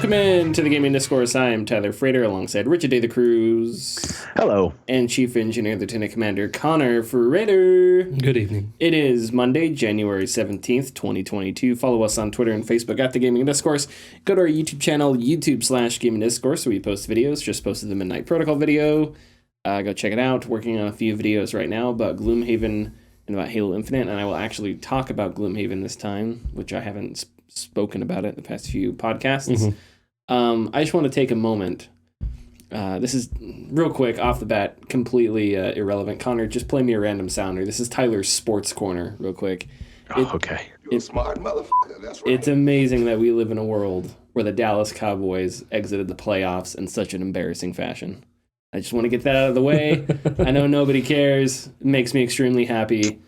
Welcome in to the Gaming Discourse. I'm Tyler Frater alongside Richard A. the Cruz. Hello. And Chief Engineer Lieutenant Commander Connor Frater. Good evening. It is Monday, January 17th, 2022. Follow us on Twitter and Facebook at the Gaming Discourse. Go to our YouTube channel, YouTube/Gaming Discourse, where we post videos. Just posted the Midnight Protocol video. Go check it out. Working on a few videos right now about Gloomhaven and about Halo Infinite, and I will actually talk about Gloomhaven this time, which I haven't spoken about it the past few podcasts. I just want to take a moment. This is real quick off the bat, completely irrelevant. Connor, just play me a random sounder. This is Tyler's Sports Corner, real quick. Okay. You're a smart motherfucker. That's right. It's amazing that we live in a world where the Dallas Cowboys exited the playoffs in such an embarrassing fashion. I just want to get that out of the way. I know nobody cares. It makes me extremely happy.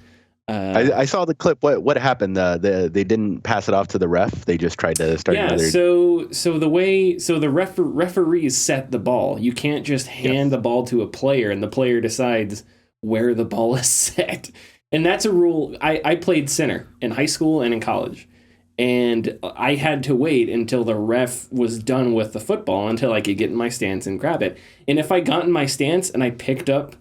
I saw the clip. What happened? They didn't pass it off to the ref. They just tried to start another. So the referees set the ball. You can't just hand the ball to a player and the player decides where the ball is set. And that's a rule. I played center in high school and in college. And I had to wait until the ref was done with the football until I could get in my stance and grab it. And if I got in my stance and I picked up,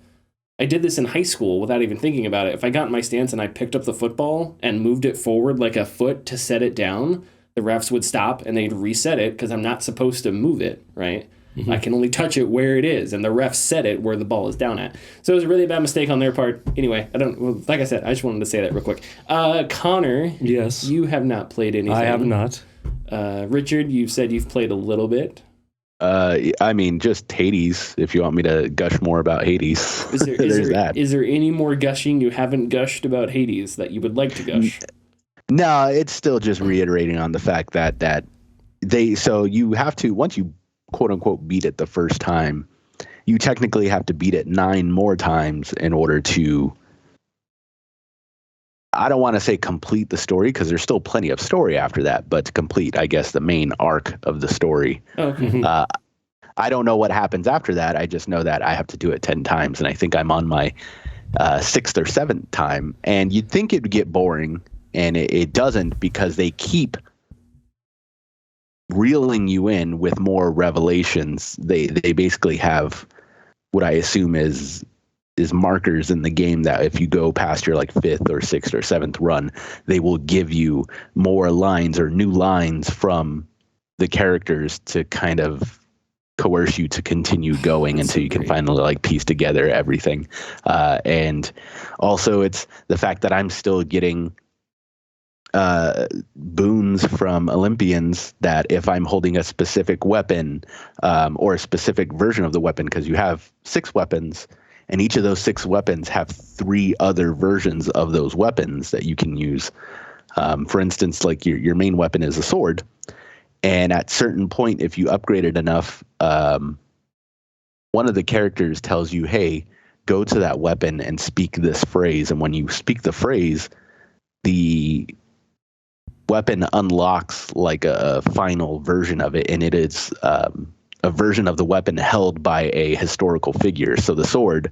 I did this in high school without even thinking about it. If I got in my stance and I picked up the football and moved it forward like a foot to set it down, the refs would stop and they'd reset it because I'm not supposed to move it, right? I can only touch it where it is, and the refs set it where the ball is down at. So it was a really bad mistake on their part. Anyway, like I said, I just wanted to say that real quick. Connor, yes, you have not played anything. I have not. Richard, you've said you've played a little bit. I mean, just Hades. If you want me to gush more about Hades, is there any more gushing you haven't gushed about Hades that you would like to gush? No, it's still just reiterating on the fact that you have to, once you quote unquote beat it the first time, you technically have to beat it 9 more times in order to, I don't want to say complete the story because there's still plenty of story after that, but to complete, I guess, the main arc of the story. Okay. I don't know what happens after that. I just know that I have to do it 10 times, and I think I'm on my 6th or 7th time. And you'd think it'd get boring, and it doesn't, because they keep reeling you in with more revelations. They basically have what I assume is markers in the game that if you go past your like 5th or 6th or 7th run, they will give you more lines or new lines from the characters to kind of coerce you to continue going until you can finally like piece together everything. And also it's the fact that I'm still getting boons from Olympians that if I'm holding a specific weapon or a specific version of the weapon, because you have 6 weapons and each of those 6 weapons have 3 other versions of those weapons that you can use. For instance, like your main weapon is a sword, and at certain point, if you upgrade it enough, one of the characters tells you, hey, go to that weapon and speak this phrase. And when you speak the phrase, the weapon unlocks like a final version of it, and it is a version of the weapon held by a historical figure. So the sword,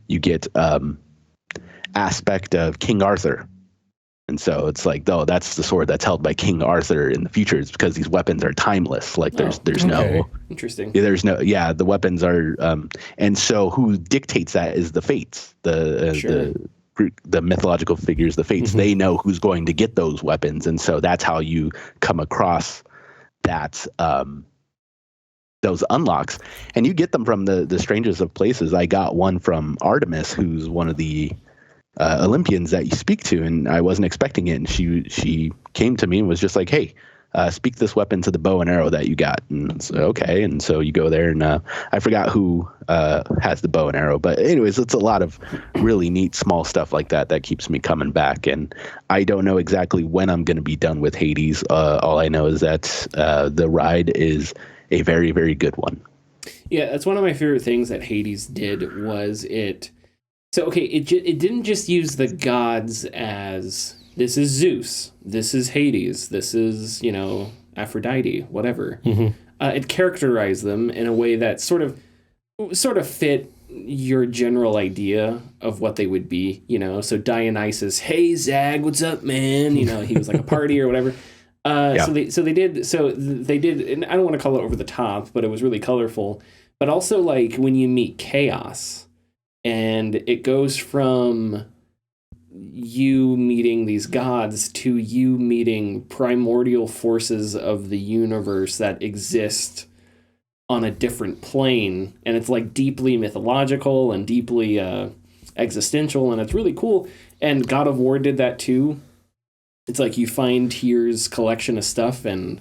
you get aspect of King Arthur. And so it's like, oh, that's the sword that's held by King Arthur in the future. It's because these weapons are timeless. Like there's no interesting. The weapons are, and so who dictates that is the fates, the mythological figures, the fates. They know who's going to get those weapons, and so that's how you come across that those unlocks, and you get them from the strangest of places. I got one from Artemis, who's one of the Olympians that you speak to, and I wasn't expecting it, and she came to me and was just like, hey, speak this weapon to the bow and arrow that you got. And so, okay, and so you go there, and I forgot who has the bow and arrow, but anyways, it's a lot of really neat small stuff like that keeps me coming back. And I don't know exactly when I'm going to be done with Hades. All I know is that the ride is a very, very good one. Yeah, that's one of my favorite things that Hades did was it. So, okay, it didn't just use the gods as, this is Zeus, this is Hades, this is, Aphrodite, whatever. It characterized them in a way that sort of fit your general idea of what they would be, So Dionysus, hey, Zag, what's up, man? He was like a party or whatever. Yeah. So they did, and I don't want to call it over the top, but it was really colorful. But also, like, when you meet Chaos, and it goes from you meeting these gods to you meeting primordial forces of the universe that exist on a different plane, and it's like deeply mythological and deeply existential, and it's really cool. And God of War did that too. It's like you find Tyr's collection of stuff, and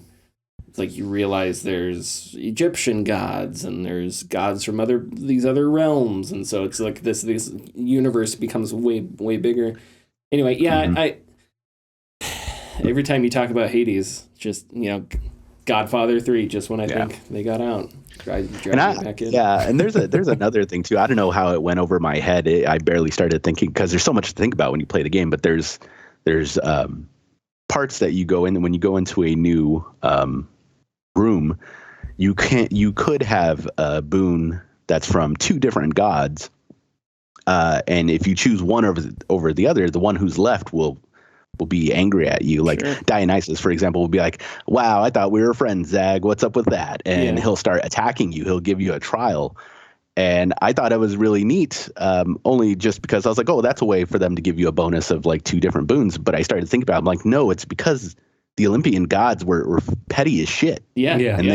it's like you realize there's Egyptian gods and there's gods from these other realms, and so it's like this universe becomes way bigger. Anyway, yeah, every time you talk about Hades, just Godfather 3, just when I think they got out, drive me back in. Yeah, and there's another thing too. I don't know how it went over my head. I barely started thinking because there's so much to think about when you play the game. But there's parts that you go in when you go into a new room. You could have a boon that's from two different gods, and if you choose one over the other, the one who's left will be angry at you. Like Dionysus, for example, will be like, "Wow, I thought we were friends, Zag. What's up with that?" And he'll start attacking you. He'll give you a trial. And I thought it was really neat, only just because I was like, oh, that's a way for them to give you a bonus of like two different boons. But I started thinking about it. I'm like, no, it's because the Olympian gods were petty as shit. And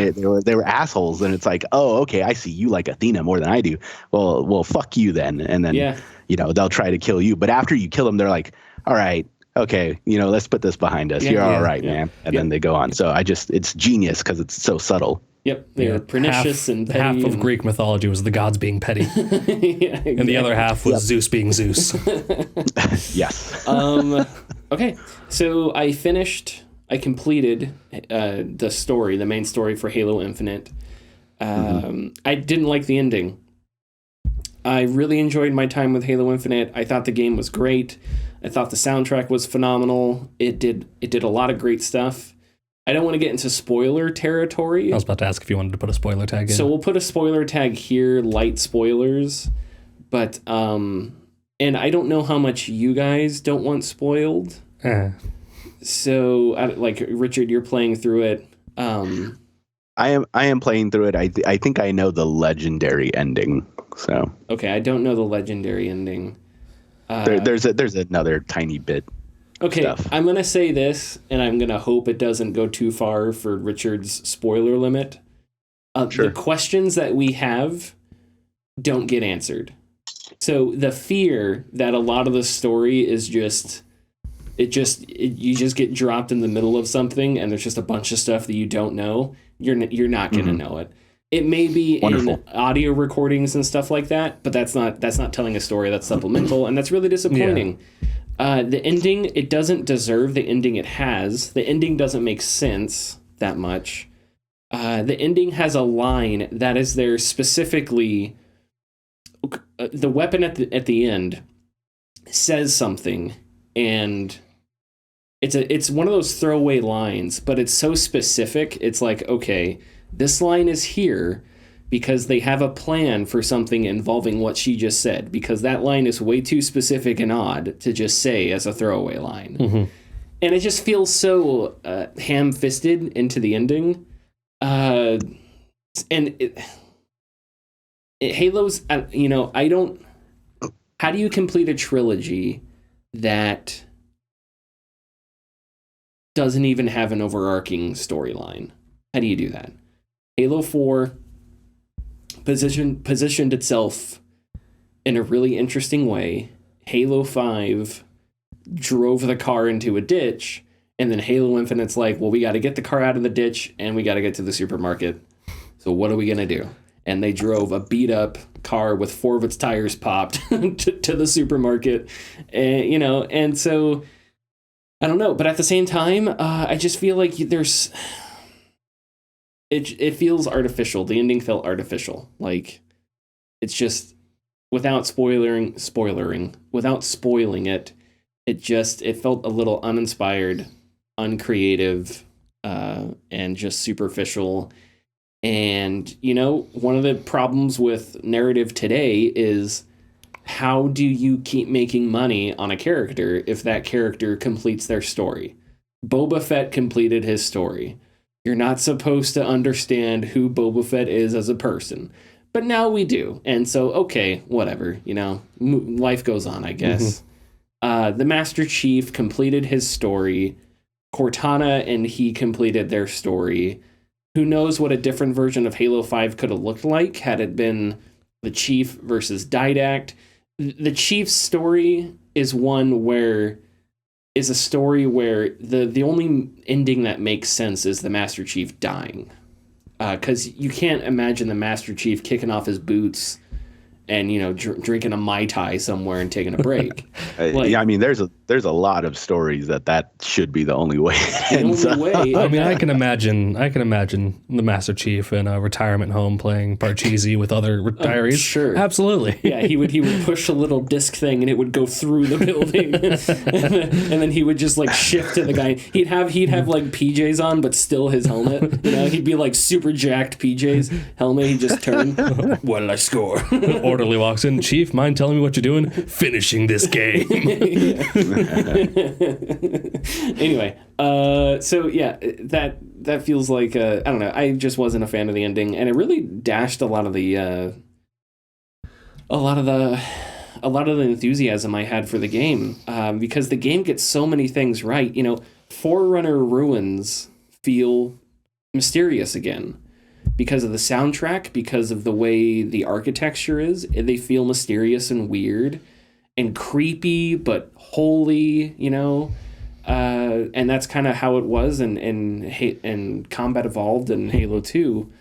they were assholes. And it's like, oh, okay, I see. You like Athena more than I do. Well, fuck you then. And then, they'll try to kill you. But after you kill them, they're like, all right, okay, let's put this behind us. You're all right, man. And then they go on. So it's genius because it's so subtle. Yep, they were pernicious and petty. Half of Greek mythology was the gods being petty. Exactly. And the other half was Zeus being Zeus. Yes. Okay, so I completed the main story for Halo Infinite. I didn't like the ending. I really enjoyed my time with Halo Infinite. I thought the game was great. I thought the soundtrack was phenomenal. It did a lot of great stuff. I don't want to get into spoiler territory. I was about to ask if you wanted to put a spoiler tag in. So we'll put a spoiler tag here, light spoilers. But, and I don't know how much you guys don't want spoiled. So, like, Richard, you're playing through it. I am playing through it. I think I know the legendary ending. So okay, I don't know the legendary ending. There's another tiny bit. Okay, stuff. I'm gonna say this, and I'm gonna hope it doesn't go too far for Richard's spoiler limit. The questions that we have don't get answered. So the fear that a lot of the story is you just get dropped in the middle of something, and there's just a bunch of stuff that you don't know. You're not gonna know it. It may be in audio recordings and stuff like that, but that's not telling a story. That's supplemental, and that's really disappointing. The ending, it doesn't deserve the ending it has. The ending doesn't make sense that much. The ending has a line that is there specifically. The weapon at the end says something, and it's one of those throwaway lines, but it's so specific. It's like, okay, this line is here because they have a plan for something involving what she just said, because that line is way too specific and odd to just say as a throwaway line. And it just feels so ham-fisted into the ending. Halo's, how do you complete a trilogy that doesn't even have an overarching storyline? How do you do that? Halo 4 positioned itself in a really interesting way. Halo 5 drove the car into a ditch, and then Halo Infinite's like, well, we got to get the car out of the ditch, and we got to get to the supermarket. So what are we going to do? And they drove a beat-up car with 4 of its tires popped to the supermarket. And, and so, I don't know. But at the same time, I just feel like there's... It feels artificial. The ending felt artificial. Like, it's just, without spoiling it, it felt a little uninspired, uncreative, and just superficial. And, one of the problems with narrative today is, how do you keep making money on a character if that character completes their story? Boba Fett completed his story. You're not supposed to understand who Boba Fett is as a person. But now we do. And so, okay, whatever, life goes on, I guess. The Master Chief completed his story. Cortana and he completed their story. Who knows what a different version of Halo 5 could have looked like had it been the Chief versus Didact. The Chief's story is a story where the only ending that makes sense is the Master Chief dying. Because you can't imagine the Master Chief kicking off his boots and drinking a Mai Tai somewhere and taking a break. I mean, there's a lot of stories that should be the only way. I mean, I can imagine the Master Chief in a retirement home playing Parcheesi with other retirees. Sure, absolutely. Yeah, he would push a little disc thing and it would go through the building, and then he would just like shift to the guy. He'd have like PJs on, but still his helmet. He'd be like super jacked PJs helmet. He'd just turn. What did I score? Orderly walks in. Chief, mind telling me what you're doing? Finishing this game. Anyway, so yeah, that feels like I don't know. I just wasn't a fan of the ending, and it really dashed a lot of the enthusiasm I had for the game, because the game gets so many things right. Forerunner ruins feel mysterious again. Because of the soundtrack, because of the way the architecture is, they feel mysterious and weird and creepy, but holy, and that's kind of how it was in Combat Evolved and Halo 2.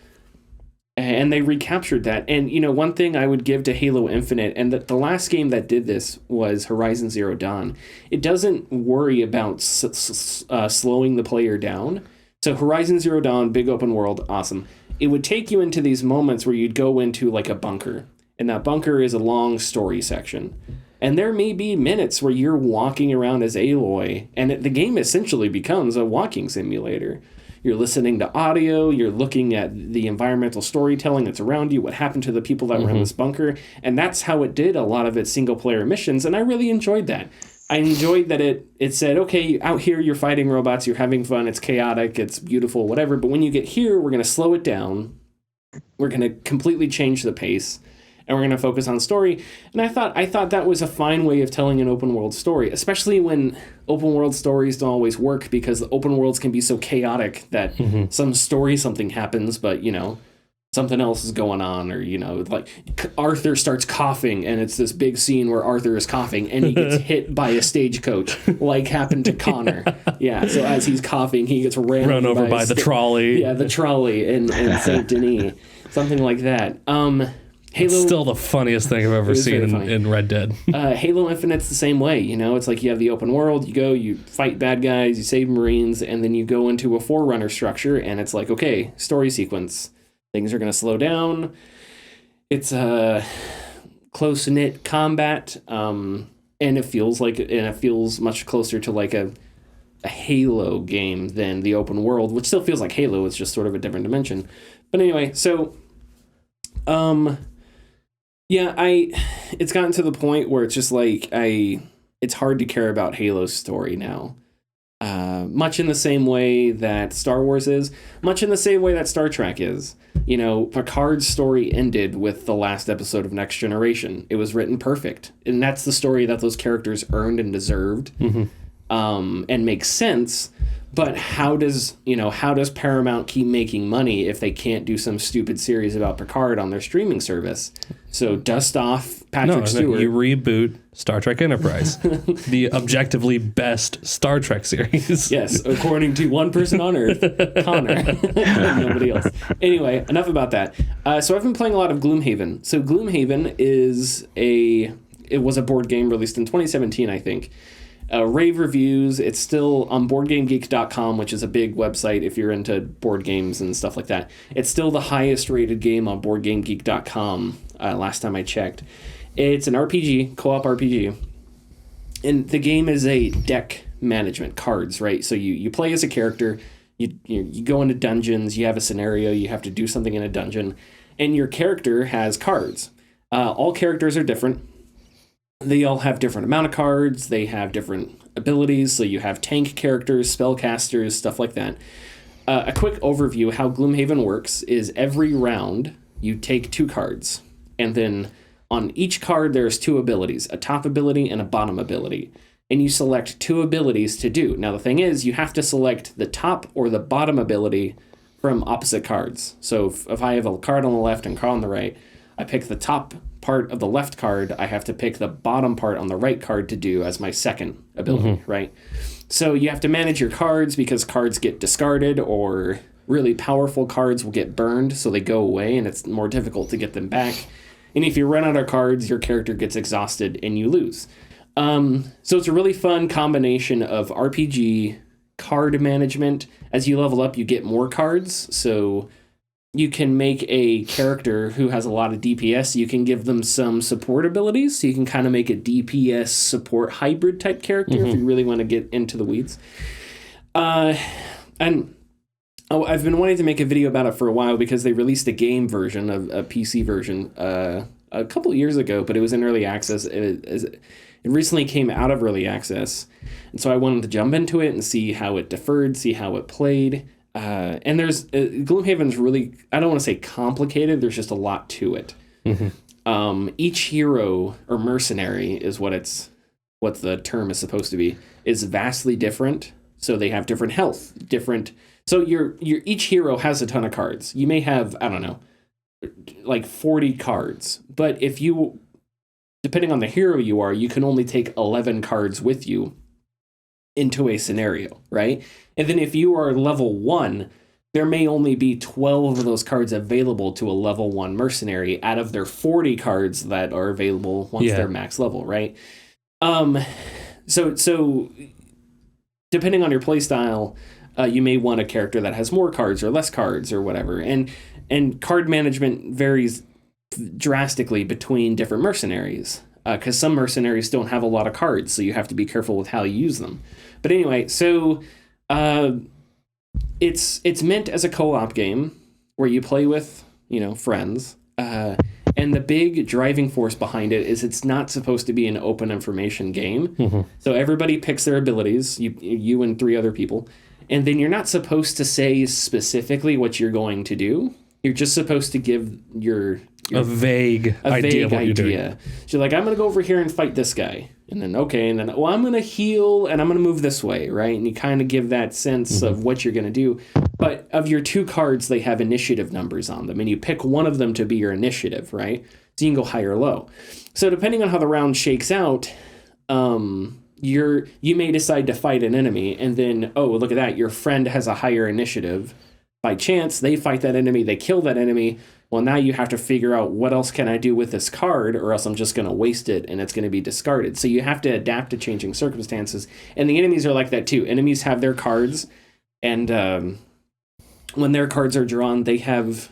And they recaptured that. And, one thing I would give to Halo Infinite, and the last game that did this was Horizon Zero Dawn. It doesn't worry about slowing the player down. So Horizon Zero Dawn, big open world, awesome. It would take you into these moments where you'd go into like a bunker, and that bunker is a long story section. And there may be minutes where you're walking around as Aloy, and the game essentially becomes a walking simulator. You're listening to audio, you're looking at the environmental storytelling that's around you, what happened to the people that were in this bunker, and that's how it did a lot of its single-player missions, and I really enjoyed that. I enjoyed that it said, okay, out here you're fighting robots, you're having fun, it's chaotic, it's beautiful, whatever, but when you get here, we're going to slow it down, we're going to completely change the pace, and we're going to focus on story. And I thought that was a fine way of telling an open world story, especially when open world stories don't always work, because the open worlds can be so chaotic that something happens, but, something else is going on, or like Arthur starts coughing and it's this big scene where Arthur is coughing and he gets hit by a stagecoach, like happened to Connor. Yeah, so as he's coughing he gets run over by the trolley. Yeah, the trolley in Saint Denis, something like that. Halo, it's still the funniest thing I've ever seen in Red Dead. Halo Infinite's the same way. It's like you have the open world, you fight bad guys, you save Marines, and then you go into a Forerunner structure, and it's like, okay, story sequence. Things are going to slow down. It's a close-knit combat, and it feels much closer to like a Halo game than the open world, which still feels like Halo. It's just sort of a different dimension. But anyway, so it's gotten to the point where it's just like it's hard to care about Halo's story now. Much in the same way that Star Wars is, much in the same way that Star Trek is. Picard's story ended with the last episode of Next Generation. It was written perfect, and that's the story that those characters earned and deserved, and makes sense. But how does Paramount keep making money if they can't do some stupid series about Picard on their streaming service? So dust off Patrick Stewart. You reboot Star Trek Enterprise, the objectively best Star Trek series. Yes, according to one person on Earth, Connor. Nobody else. Anyway, enough about that. So I've been playing a lot of Gloomhaven. So Gloomhaven was a board game released in 2017, I think. Rave reviews. It's still on BoardGameGeek.com, which is a big website if you're into board games and stuff like that. It's still the highest rated game on BoardGameGeek.com, last time I checked. It's an RPG, co-op RPG. And the game is a deck management, cards, right? So you play as a character, you go into dungeons, you have a scenario, you have to do something in a dungeon, and your character has cards. All characters are different. They all have different amount of cards. They have different abilities. So you have tank characters, spellcasters, stuff like that. A quick overview how Gloomhaven works is every round you take 2 cards. And then on each card there's 2 abilities, a top ability and a bottom ability. And you select 2 abilities to do. Now the thing is, you have to select the top or the bottom ability from opposite cards. So if I have a card on the left and a card on the right, I pick the top part of the left card, I have to pick the bottom part on the right card to do as my second ability, right? So you have to manage your cards because cards get discarded, or really powerful cards will get burned, so they go away and it's more difficult to get them back. And if you run out of cards, your character gets exhausted and you lose. So it's a really fun combination of RPG, card management. As you level up, you get more cards, so you can make a character who has a lot of DPS. You can give them some support abilities, so you can kind of make a DPS support hybrid type character if you really want to get into the weeds. I've been wanting to make a video about it for a while because they released a game version, a PC version, a couple of years ago, but it was in early access. It recently came out of early access, and so I wanted to jump into it and see how it differed, see how it played. And there's Gloomhaven's really, I don't want to say complicated, there's just a lot to it. Each hero or mercenary is what the term is supposed to be, is vastly different. So they have different health, so your each hero has a ton of cards. You may have, I don't know, like 40 cards, but if you, depending on the hero you are, you can only take 11 cards with you into a scenario, right? And then if you are level 1, there may only be 12 of those cards available to a level 1 mercenary out of their 40 cards that are available once they're max level, right? So depending on your playstyle, you may want a character that has more cards or less cards or whatever. And card management varies drastically between different mercenaries, because some mercenaries don't have a lot of cards, so you have to be careful with how you use them. But anyway, so it's meant as a co-op game where you play with, friends. And the big driving force behind it is it's not supposed to be an open information game. So everybody picks their abilities, you and 3 other people, and then you're not supposed to say specifically what you're going to do. You're just supposed to give a vague idea of what you're doing. So you're like, I'm going to go over here and fight this guy. And then, I'm going to heal and I'm going to move this way, right? And you kind of give that sense of what you're going to do. But of your 2 cards, they have initiative numbers on them. And you pick one of them to be your initiative, right? So you can go high or low. So depending on how the round shakes out, you may decide to fight an enemy. And then, oh, look at that. Your friend has a higher initiative. By chance, they fight that enemy. They kill that enemy. Well, now you have to figure out what else can I do with this card, or else I'm just going to waste it and it's going to be discarded. So you have to adapt to changing circumstances. And the enemies are like that too. Enemies have their cards, and when their cards are drawn, they have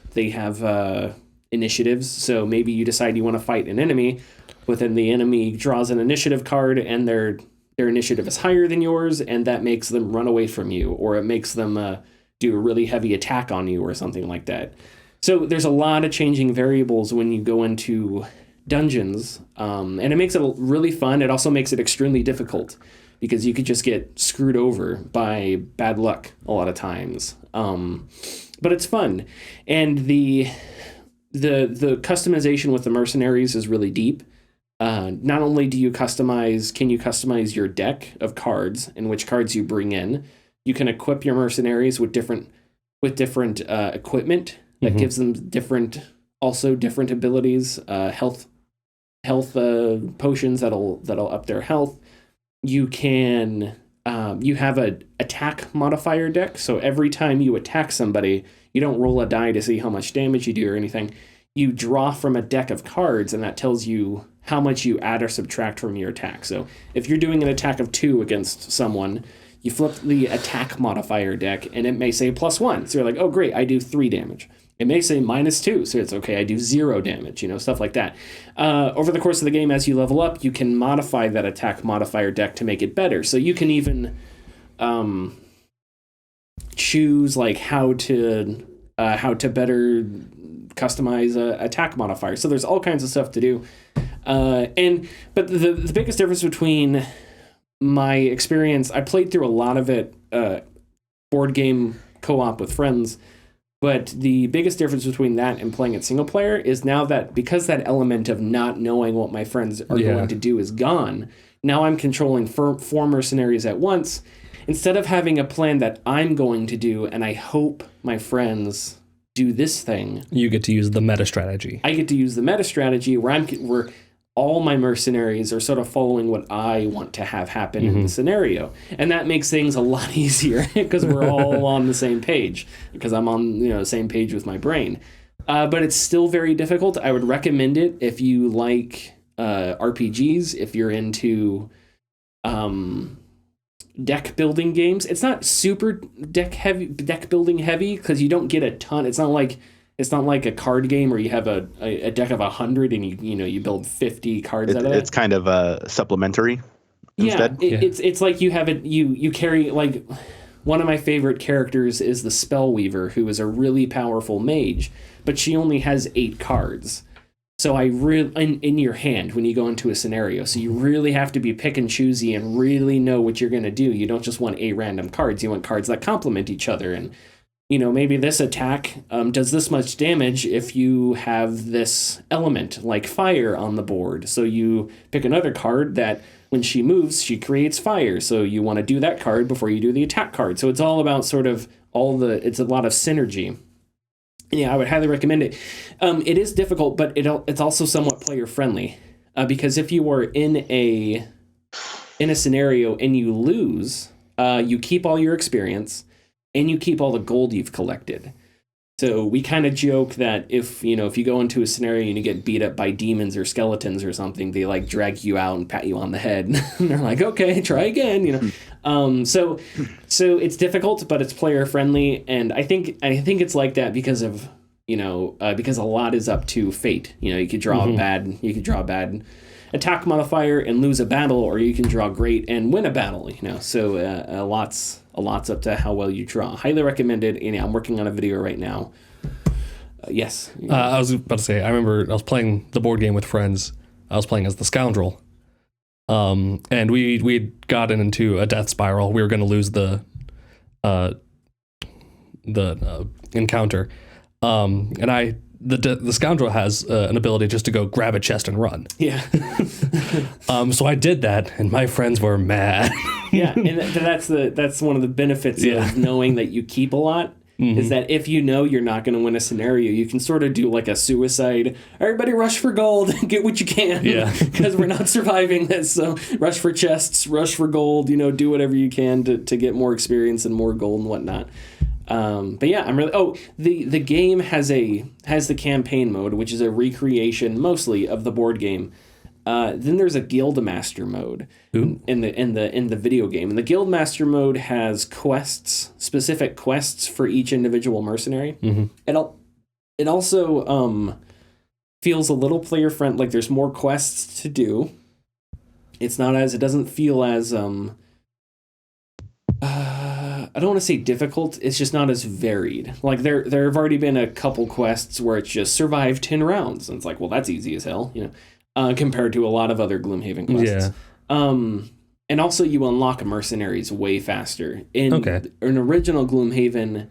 initiatives. So maybe you decide you want to fight an enemy, but then the enemy draws an initiative card, and their initiative is higher than yours, and that makes them run away from you, or it makes them do a really heavy attack on you or something like that. So there's a lot of changing variables when you go into dungeons, and it makes it really fun. It also makes it extremely difficult because you could just get screwed over by bad luck a lot of times. But it's fun, and the customization with the mercenaries is really deep. Not only can you customize your deck of cards and which cards you bring in, you can equip your mercenaries with different equipment that gives them different abilities, health potions that'll up their health. You can you have a attack modifier deck, so every time you attack somebody, you don't roll a die to see how much damage you do or anything. You draw from a deck of cards, and that tells you how much you add or subtract from your attack. So if you're doing an attack of 2 against someone, you flip the attack modifier deck, and it may say +1. So you're like, oh, great, I do 3 damage. It may say -2, so it's okay, I do 0 damage, stuff like that. Over the course of the game, as you level up, you can modify that attack modifier deck to make it better. So you can even choose like how to better customize a attack modifier. So there's all kinds of stuff to do. But the biggest difference between my experience, I played through a lot of it, board game co-op with friends, but the biggest difference between that and playing it single player is now that because that element of not knowing what my friends are going to do is gone, now I'm controlling four mercenaries at once instead of having a plan that I'm going to do and I hope my friends do this thing. You get to use the meta strategy. I get to use the meta strategy where all my mercenaries are sort of following what I want to have happen in the scenario. And that makes things a lot easier because we're all on the same page, because I'm on the same page with my brain. But it's still very difficult. I would recommend it if you like RPGs, if you're into deck building games. It's not super deck building heavy because you don't get a ton. It's not like a card game where you have a deck of 100 and you build 50 cards out of it. It's kind of supplementary instead. It's like you have you carry, like, one of my favorite characters is the Spellweaver, who is a really powerful mage, but she only has 8 cards. So in your hand when you go into a scenario. So you really have to be pick and choosy and really know what you're going to do. You don't just want random cards. You want cards that complement each other. And maybe this attack does this much damage if you have this element like fire on the board. So you pick another card that when she moves, she creates fire. So you want to do that card before you do the attack card. So it's all about it's a lot of synergy. Yeah, I would highly recommend it. It is difficult, but it's also somewhat player friendly because if you are in a scenario and you lose, you keep all your experience. And you keep all the gold you've collected. So we kind of joke that if you go into a scenario and you get beat up by demons or skeletons or something, they like drag you out and pat you on the head. And they're like, okay, try again. So it's difficult, but it's player friendly. And I think it's like that because of because a lot is up to fate. You could draw a bad attack modifier and lose a battle, or you can draw great and win a battle. So a lot's up to how well you draw. Highly recommended. I'm working on a video right now. Yes. I was about to say, I remember I was playing the board game with friends. I was playing as the Scoundrel. And we'd gotten into a death spiral. We were going to lose the encounter. And the Scoundrel has an ability just to go grab a chest and run. Yeah. So I did that, and my friends were mad. Yeah, and that's one of the benefits of knowing that you keep a lot. Is that if you're not going to win a scenario, you can sort of do like a suicide. Everybody rush for gold, get what you can. Yeah, because we're not surviving this. So rush for chests, rush for gold. Do whatever you can to get more experience and more gold and whatnot. But yeah, I'm really. The game has the campaign mode, which is a recreation mostly of the board game. Then there's a Guildmaster mode in the video game, and the Guildmaster mode has specific quests for each individual mercenary. It also feels a little player friendly. Like there's more quests to do. It doesn't feel as I don't want to say difficult. It's just not as varied. Like there have already been a couple quests where it's just survive 10 rounds, and it's like, well, that's easy as hell, compared to a lot of other Gloomhaven quests. Yeah. And also you unlock mercenaries way faster. In original Gloomhaven,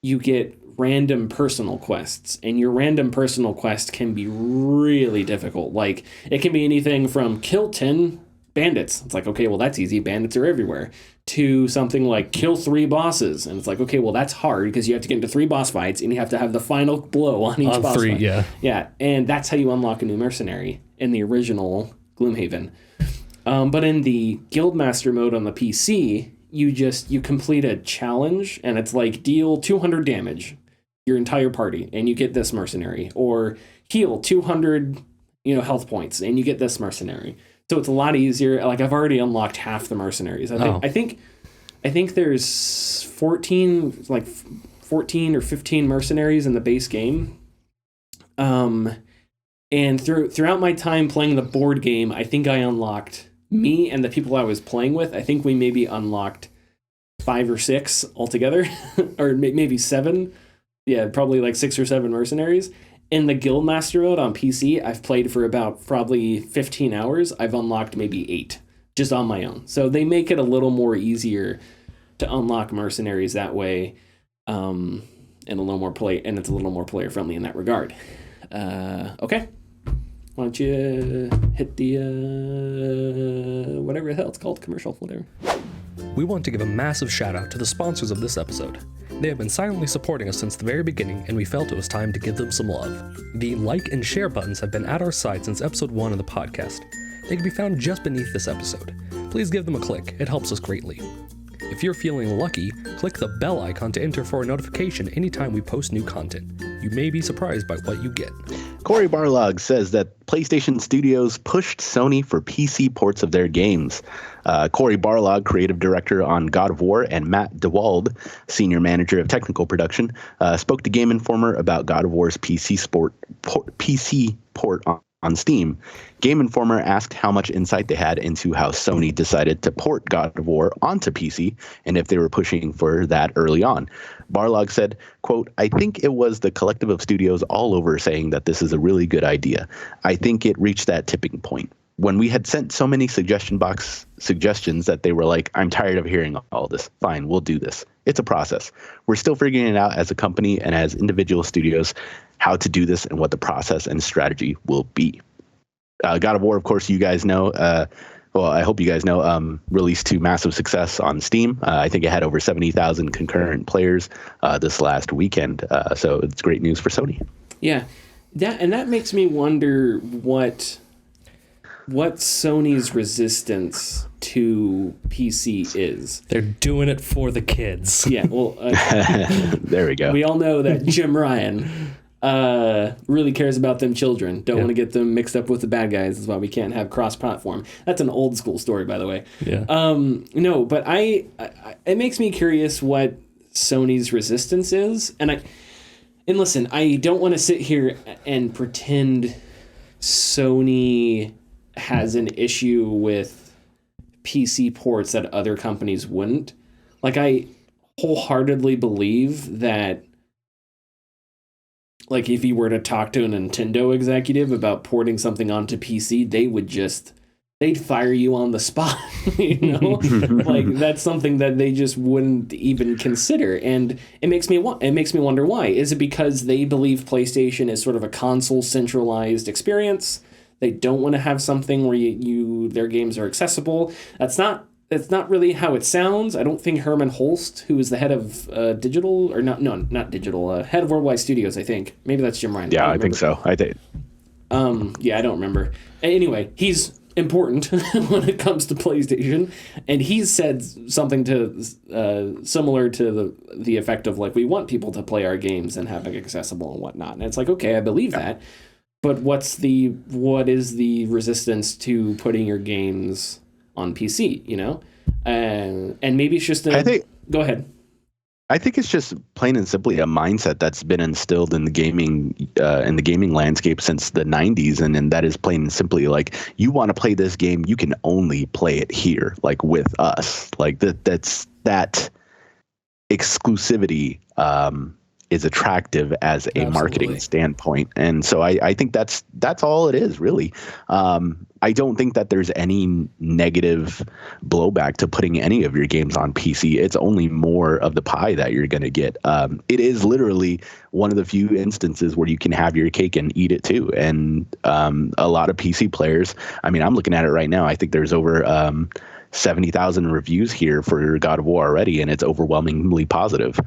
you get random personal quests, and your random personal quest can be really difficult. Like it can be anything from kill 10 bandits. It's like, okay, well, that's easy. Bandits are everywhere. To something like kill 3 bosses. And it's like, okay, well, that's hard because you have to get into 3 boss fights and you have to have the final blow on each boss fight. Yeah. Yeah. And that's how you unlock a new mercenary in the original Gloomhaven. But in the Guildmaster mode on the PC, you complete a challenge and it's like deal 200 damage your entire party and you get this mercenary, or heal 200 health points and you get this mercenary. So it's a lot easier. Like I've already unlocked half the mercenaries. I think there's 14 or 15 mercenaries in the base game. And throughout my time playing the board game, I think I unlocked me and the people I was playing with. I think we maybe unlocked 5 or 6 altogether, or maybe 7. Yeah, probably like 6 or 7 mercenaries. In the Guildmaster mode on PC, I've played for about probably 15 hours. I've unlocked maybe 8 just on my own. So they make it a little more easier to unlock mercenaries that way, and it's a little more player friendly in that regard. Okay, why don't you hit the whatever the hell it's called, commercial, whatever. We want to give a massive shout out to the sponsors of this episode. They have been silently supporting us since the very beginning, and we felt it was time to give them some love. The like and share buttons have been at our side since episode 1 of the podcast. They can be found just beneath this episode. Please give them a click, it helps us greatly. If you're feeling lucky, click the bell icon to enter for a notification anytime we post new content. You may be surprised by what you get. Cory Barlog says that PlayStation Studios pushed Sony for PC ports of their games. Cory Barlog, creative director on God of War, and Matt DeWald, senior manager of technical production, spoke to GameInformer about God of War's PC port on Steam. GameInformer asked how much insight they had into how Sony decided to port God of War onto PC and if they were pushing for that early on. Barlog said, quote, "I think it was the collective of studios all over saying that this is a really good idea. I think it reached that tipping point. When we had sent so many suggestions that they were like, I'm tired of hearing all this. Fine, we'll do this. It's a process. We're still figuring it out as a company and as individual studios how to do this and what the process and strategy will be." God of War, of course, you guys know, well, I hope you guys know, released to massive success on Steam. I think it had over 70,000 concurrent players this last weekend. So it's great news for Sony. Yeah, that makes me wonder what Sony's resistance to PC is. They're doing it for the kids. Yeah, well, there we go. We all know that Jim Ryan really cares about them children. Don't want to get them mixed up with the bad guys. That's why we can't have cross-platform. That's an old school story, by the way. Yeah. No, but it makes me curious what Sony's resistance is, and listen, I don't want to sit here and pretend Sony has an issue with PC ports that other companies wouldn't. Like, I wholeheartedly believe that, like, if you were to talk to a Nintendo executive about porting something onto PC, they'd fire you on the spot, you know? Like, that's something that they just wouldn't even consider. And it makes me wonder why. Is it because they believe PlayStation is sort of a console centralized experience? They don't want to have something where their games are accessible. That's not really how it sounds. I don't think Herman Holst, who is the head of digital, or not digital, head of Worldwide Studios, I think. Maybe that's Jim Ryan. Yeah, I think so. I think. Yeah, I don't remember. Anyway, he's important when it comes to PlayStation, and he's said something to similar to the effect of, like, we want people to play our games and have it accessible and whatnot. And it's like, okay, I believe that. But what is the resistance to putting your games on PC, you know? And maybe it's just go ahead. I think it's just plain and simply a mindset that's been instilled in the gaming landscape since the 90s, and that is plain and simply, like, you want to play this game, you can only play it here, like, with us. Like, that exclusivity is attractive as a marketing standpoint. And so I think that's all it is, really. I don't think that there's any negative blowback to putting any of your games on PC. It's only more of the pie that you're going to get. It is literally one of the few instances where you can have your cake and eat it too. And a lot of PC players, I mean, I'm looking at it right now. I think there's over 70,000 reviews here for God of War already, and it's overwhelmingly positive.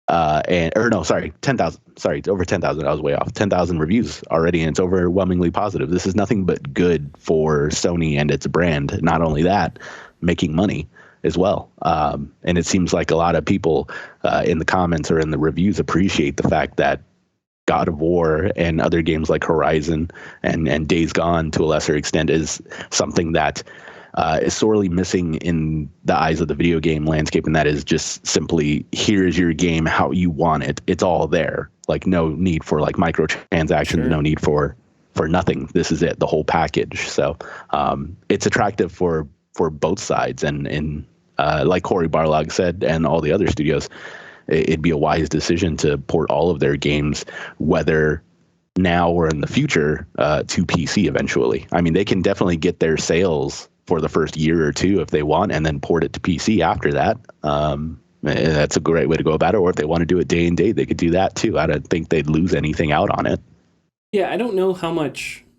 10,000. Sorry, it's over 10,000. I was way off. 10,000 reviews already, and it's overwhelmingly positive. This is nothing but good for Sony and its brand. Not only that, making money as well. And it seems like a lot of people in the comments or in the reviews appreciate the fact that God of War and other games like Horizon and Days Gone, to a lesser extent, is something that is sorely missing in the eyes of the video game landscape, and that is just simply, here's your game how you want it. It's all there. Like, no need for, like, microtransactions, no need for nothing. This is it, the whole package. So it's attractive for both sides, and like Cory Barlog said, and all the other studios, it'd be a wise decision to port all of their games, whether now or in the future, to PC eventually. I mean, they can definitely get their sales for the first year or two if they want, and then port it to PC after that. That's a great way to go about it. Or if they want to do it day and date, they could do that too. I don't think they'd lose anything out on it. Yeah, I don't know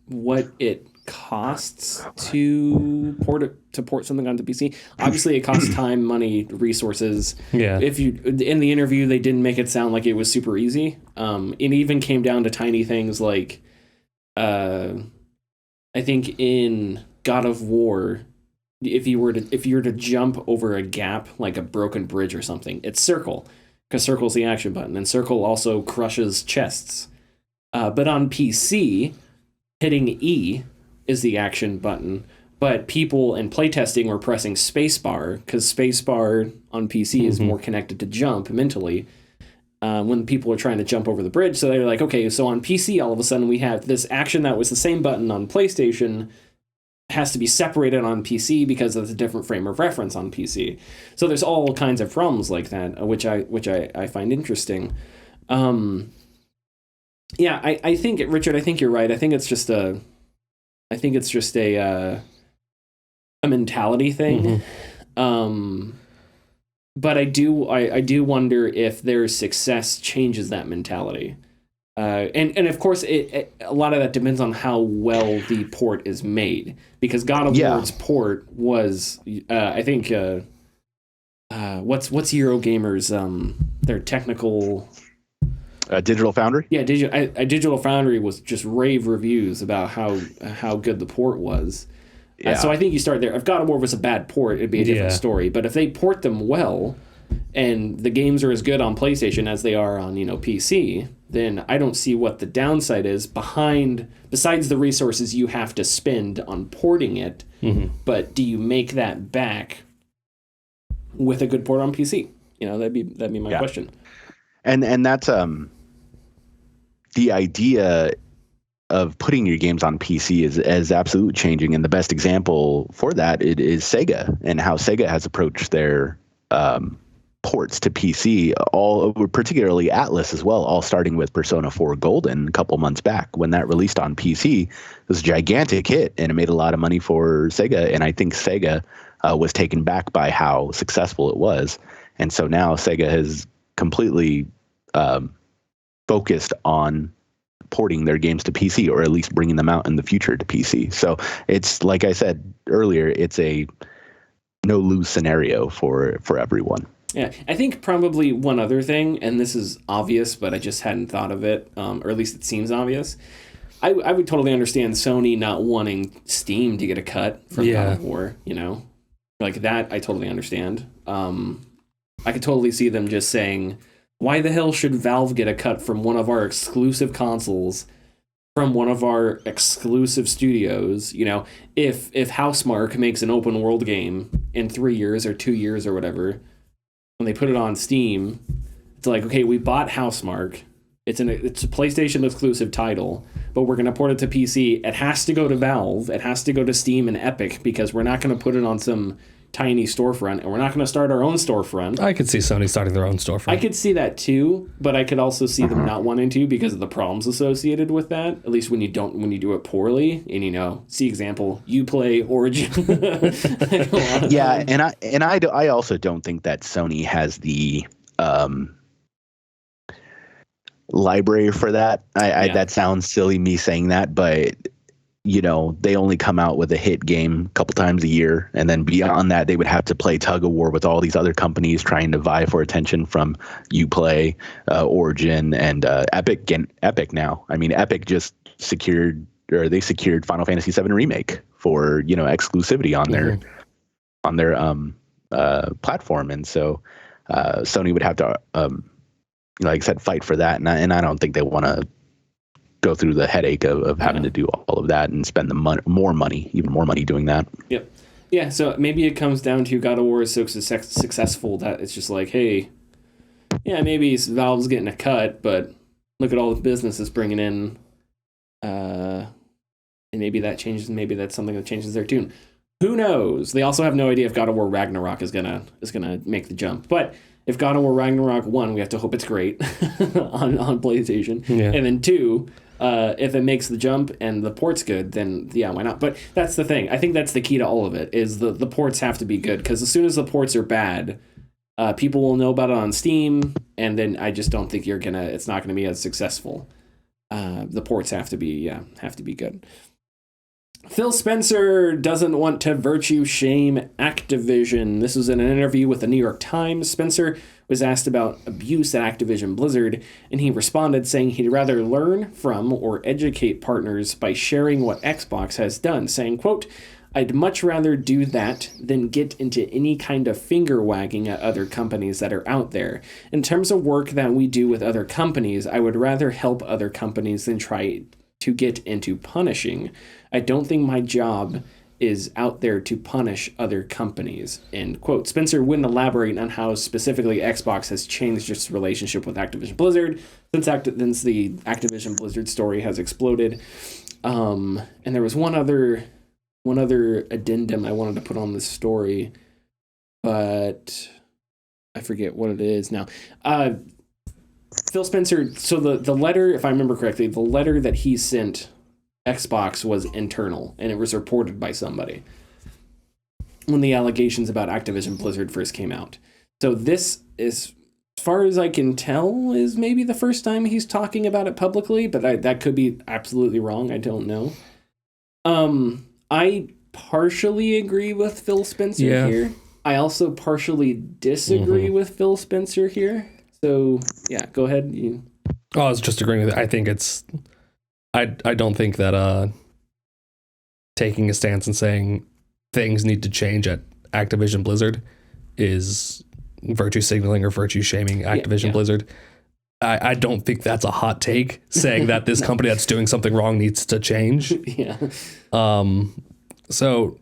what it costs to port something onto PC. Obviously, it costs time, money, resources. Yeah. If you in the interview, they didn't make it sound like it was super easy. It even came down to tiny things like, I think in God of War, if you were to jump over a gap like a broken bridge or something, it's circle, because circle's the action button, and circle also crushes chests. But on PC, hitting E is the action button, but people in playtesting were pressing spacebar, because spacebar on PC is more connected to jump mentally when people are trying to jump over the bridge. So they're like, okay, so on PC, all of a sudden we have this action that was the same button on PlayStation has to be separated on PC because of the different frame of reference on PC. So there's all kinds of problems like that, which I find interesting. Yeah, I think, Richard, I think you're right. I think it's just a mentality thing. But I do wonder if their success changes that mentality. And of course, a lot of that depends on how well the port is made. Because God of War's port was, I think, what's Eurogamer's their technical. Digital Foundry? Yeah, Digital Foundry was just rave reviews about how good the port was. Yeah. So I think you start there. If God of War was a bad port, it'd be a different story. But if they port them well, and the games are as good on PlayStation as they are on PC, then I don't see what the downside is besides the resources you have to spend on porting it. But do you make that back with a good port on PC? That'd be my question. And that's the idea of putting your games on PC is absolutely changing, and the best example for that is Sega, and how Sega has approached their ports to PC, all particularly Atlas as well, all starting with Persona 4 Golden a couple months back. When that released on PC, it was a gigantic hit, and it made a lot of money for Sega, and I think Sega was taken back by how successful it was. And so now Sega has completely focused on porting their games to PC, or at least bringing them out in the future to PC. So it's, like I said earlier, it's a no-lose scenario for everyone. Yeah, I think probably one other thing, and this is obvious, but I just hadn't thought of it, or at least it seems obvious. I would totally understand Sony not wanting Steam to get a cut from God of War, Like that, I totally understand. I could totally see them just saying, why the hell should Valve get a cut from one of our exclusive consoles, from one of our exclusive studios? If Housemarque makes an open world game in 3 years or 2 years or whatever, when they put it on Steam, it's like, okay, we bought Housemarque. It's a PlayStation exclusive title, but we're going to port it to PC. It has to go to Valve. It has to go to Steam and Epic, because we're not going to put it on some tiny storefront, and we're not going to start our own storefront. I could see Sony starting their own storefront. I could see that too, but I could also see them not wanting to because of the problems associated with that. At least when you do it poorly, and see example, Uplay, Origin. Yeah, and I also don't think that Sony has the library for that. That sounds silly, me saying that, but they only come out with a hit game a couple times a year, and then beyond that, they would have to play tug of war with all these other companies trying to vie for attention, from Uplay, Origin, and Epic. And Epic now, I mean, Epic just secured Final Fantasy VII Remake for exclusivity on their platform, and so Sony would have to, like I said, fight for that, and I don't think they want to go through the headache of having to do all of that and spend even more money doing that. Yep. Yeah, so maybe it comes down to God of War is so successful that it's just like, hey, yeah, maybe Valve's getting a cut, but look at all the business it's bringing in, and maybe that changes. Maybe that's something that changes their tune. Who knows? They also have no idea if God of War Ragnarok is gonna make the jump. But if God of War Ragnarok 1, we have to hope it's great on PlayStation. Yeah. And then 2, if it makes the jump and the port's good, then yeah, why not? But that's the thing. I think that's the key to all of it, is the ports have to be good. Because as soon as the ports are bad, people will know about it on Steam, and then I just don't think it's not gonna be as successful. The ports have to be good. Phil Spencer doesn't want to virtue shame Activision. This was in an interview with the New York Times. Spencer was asked about abuse at Activision Blizzard, and he responded saying he'd rather learn from or educate partners by sharing what Xbox has done, saying, quote, "I'd much rather do that than get into any kind of finger wagging at other companies that are out there. In terms of work that we do with other companies, I would rather help other companies than try to get into punishing. I don't think my job is out there to punish other companies," end quote. Spencer wouldn't elaborate on how specifically Xbox has changed its relationship with Activision Blizzard since the Activision Blizzard story has exploded. And there was one other addendum I wanted to put on this story, but I forget what it is now. Phil Spencer, so the letter, if I remember correctly, the letter that he sent Xbox was internal, and it was reported by somebody when the allegations about Activision Blizzard first came out. So this is, as far as I can tell, is maybe the first time he's talking about it publicly, but that could be absolutely wrong. I don't know. I partially agree with Phil Spencer here. I also partially disagree with Phil Spencer here. So, yeah, go ahead. I was just agreeing with it. I think I don't think that taking a stance and saying things need to change at Activision Blizzard is virtue signaling or virtue shaming Activision Blizzard. I don't think that's a hot take, saying that this company that's doing something wrong needs to change. Yeah. So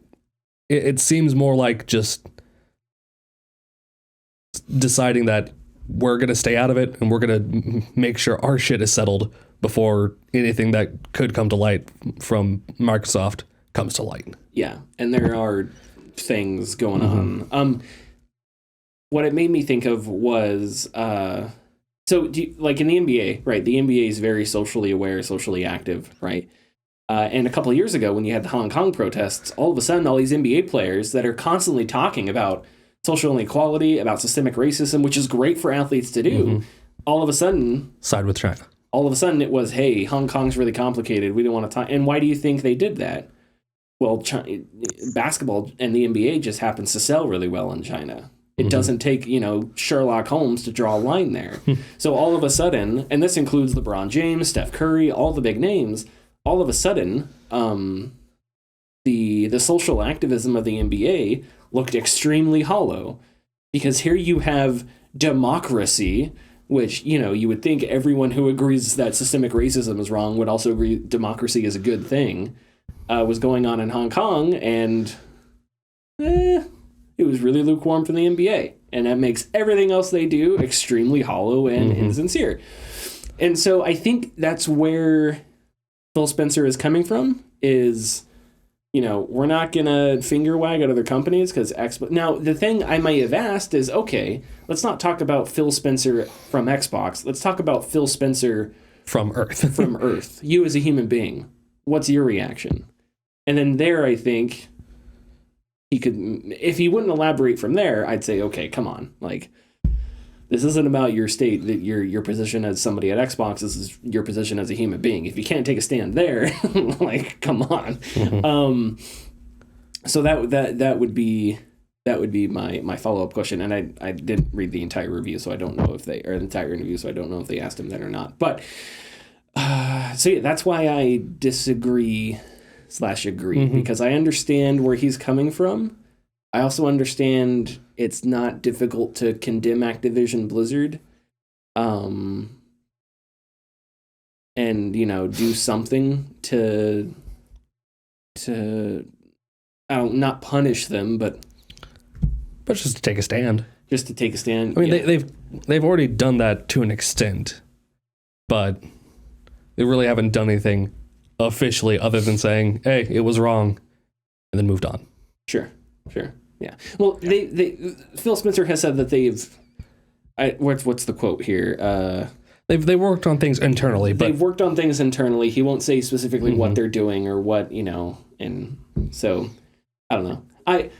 it seems more like just deciding that we're going to stay out of it and we're going to make sure our shit is settled before anything that could come to light from Microsoft comes to light. Yeah, and there are things going on. What it made me think of was, like in the NBA, right? The NBA is very socially aware, socially active, right? And a couple of years ago, when you had the Hong Kong protests, all of a sudden, all these NBA players that are constantly talking about social inequality, about systemic racism, which is great for athletes to do, all of a sudden... Side with China. All of a sudden, it was, hey, Hong Kong's really complicated. We don't want to talk. And why do you think they did that? Well, basketball and the NBA just happens to sell really well in China. It doesn't take, Sherlock Holmes to draw a line there. So all of a sudden, and this includes LeBron James, Steph Curry, all the big names, all of a sudden, the social activism of the NBA looked extremely hollow, because here you have democracy, which, you would think everyone who agrees that systemic racism is wrong would also agree democracy is a good thing, was going on in Hong Kong, and it was really lukewarm from the NBA. And that makes everything else they do extremely hollow and insincere. And so I think that's where Phil Spencer is coming from, is... we're not going to finger wag at other companies because Xbox... Now, the thing I might have asked is, okay, let's not talk about Phil Spencer from Xbox. Let's talk about Phil Spencer... From Earth. From Earth. You as a human being. What's your reaction? And then there, I think, he could... If he wouldn't elaborate from there, I'd say, okay, come on. Like, this isn't about your state, that your position as somebody at Xbox. This is your position as a human being. If you can't take a stand there, like, come on. So that would be my follow-up question. And I didn't read the entire review, so I don't know if the entire interview, so I don't know if they asked him that or not. But so yeah, that's why I disagree / agree, because I understand where he's coming from. I also understand it's not difficult to condemn Activision Blizzard, and do something to not punish them, but just to take a stand. Just to take a stand. I mean, they've already done that to an extent, but they really haven't done anything officially other than saying, "Hey, it was wrong," and then moved on. Sure. Yeah. Well, they Phil Spencer has said that what's the quote here? They worked on things internally, but they've worked on things internally. He won't say specifically what they're doing or what, and so I don't know.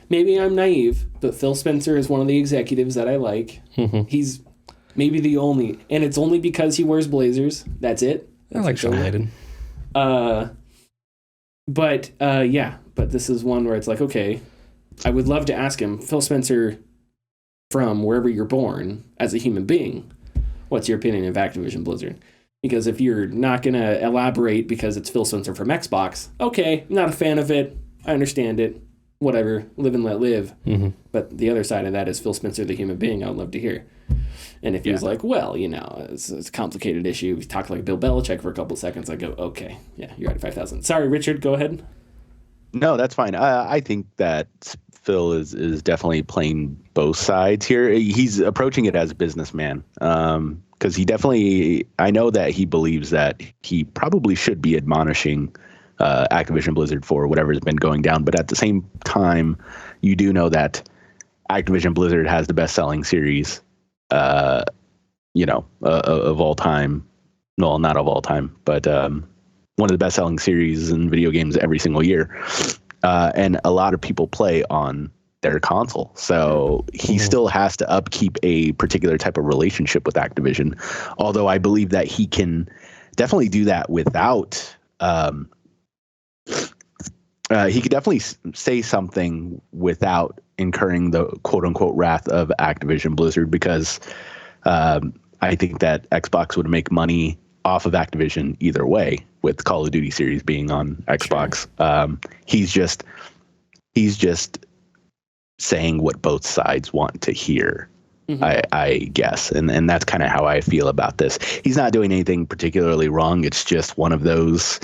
Maybe I'm naive, but Phil Spencer is one of the executives that I like. He's maybe the only, and it's only because he wears blazers. That's it. I like Sean Layden. But this is one where it's like, okay, I would love to ask him, Phil Spencer, from wherever you're born as a human being, what's your opinion of Activision Blizzard? Because if you're not going to elaborate because it's Phil Spencer from Xbox, okay, not a fan of it. I understand it. Whatever, live and let live. But the other side of that is Phil Spencer, the human being, I would love to hear. And if he was like, well, it's a complicated issue. We talked like Bill Belichick for a couple of seconds. I go, okay, yeah, you're at 5,000. Sorry, Richard, go ahead. No, that's fine. I think that Phil is definitely playing both sides here. He's approaching it as a businessman. Because I know that he believes that he probably should be admonishing Activision Blizzard for whatever's been going down. But at the same time, you do know that Activision Blizzard has the best-selling series, of all time. Well, not of all time, but one of the best-selling series in video games every single year. And a lot of people play on their console. So he still has to upkeep a particular type of relationship with Activision. Although I believe that he can definitely do that without... he could definitely say something without incurring the quote-unquote wrath of Activision Blizzard, because I think that Xbox would make money off of Activision either way, with Call of Duty series being on Xbox. Sure. He's just saying what both sides want to hear, I guess. And that's kind of how I feel about this. He's not doing anything particularly wrong. It's just one of those...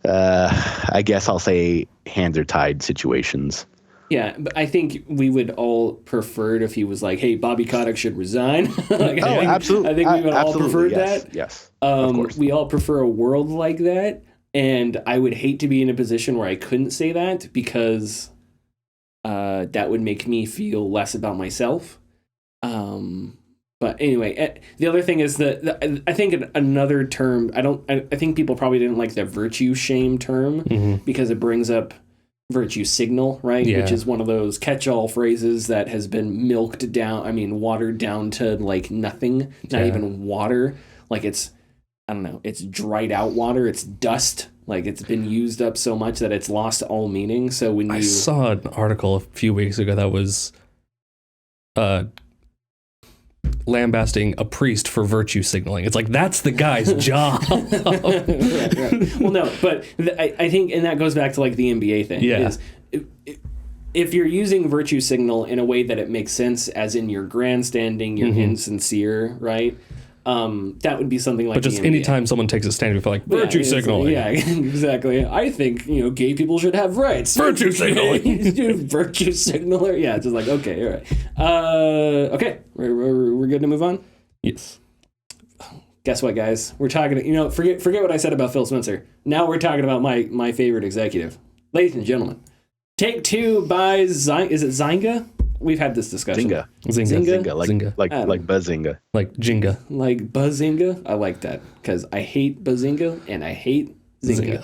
I guess I'll say hands are tied situations. Yeah, but I think we would all prefer it if he was like, hey, Bobby Kotick should resign. Absolutely. I think we would all prefer that. Yes, of course. We all prefer a world like that. And I would hate to be in a position where I couldn't say that, because that would make me feel less about myself. But anyway, the other thing is that I think another term, I think people probably didn't like the virtue shame term because it brings up virtue signal, right? Yeah. Which is one of those catch-all phrases that has been milked down, watered down to like nothing, not even water. Like it's dried out water, it's dust. Like it's been used up so much that it's lost all meaning. So when I saw an article a few weeks ago that was lambasting a priest for virtue signaling. It's like, that's the guy's job. Right. Well, no, but I think, and that goes back to like the NBA thing. Yeah. Is if you're using virtue signal in a way that it makes sense, as in you're grandstanding, you're insincere, right? That would be something like. But just anytime someone takes a stand, we feel like virtue signaling. Yeah, exactly. I think gay people should have rights. Virtue signaling. Virtue signaler. Yeah, just like okay, all right. Okay, we're good to move on. Yes. Guess what, guys? We're talking. Forget what I said about Phil Spencer. Now we're talking about my favorite executive, ladies and gentlemen. Take-Two buys Is it Zynga? We've had this discussion. Zynga. Like Bazinga. Like Jenga. Like Bazinga. I like that because I hate Bazinga and I hate Zynga.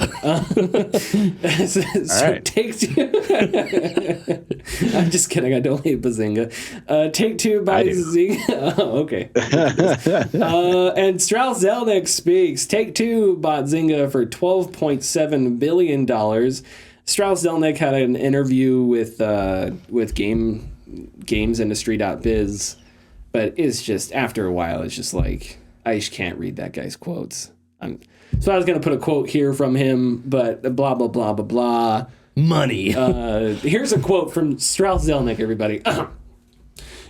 So right. Take-Two. I'm just kidding. I don't hate Bazinga. Take-Two buys Zynga. Oh, okay. And Strauss Zelnick speaks. Take-Two bought Zynga for $12.7 billion. Strauss Zelnick had an interview with gamesindustry.biz, but it's just, after a while, it's just like, I just can't read that guy's quotes. So I was going to put a quote here from him, but blah, blah, blah, blah, blah. Money. Here's a quote from Strauss Zelnick, everybody.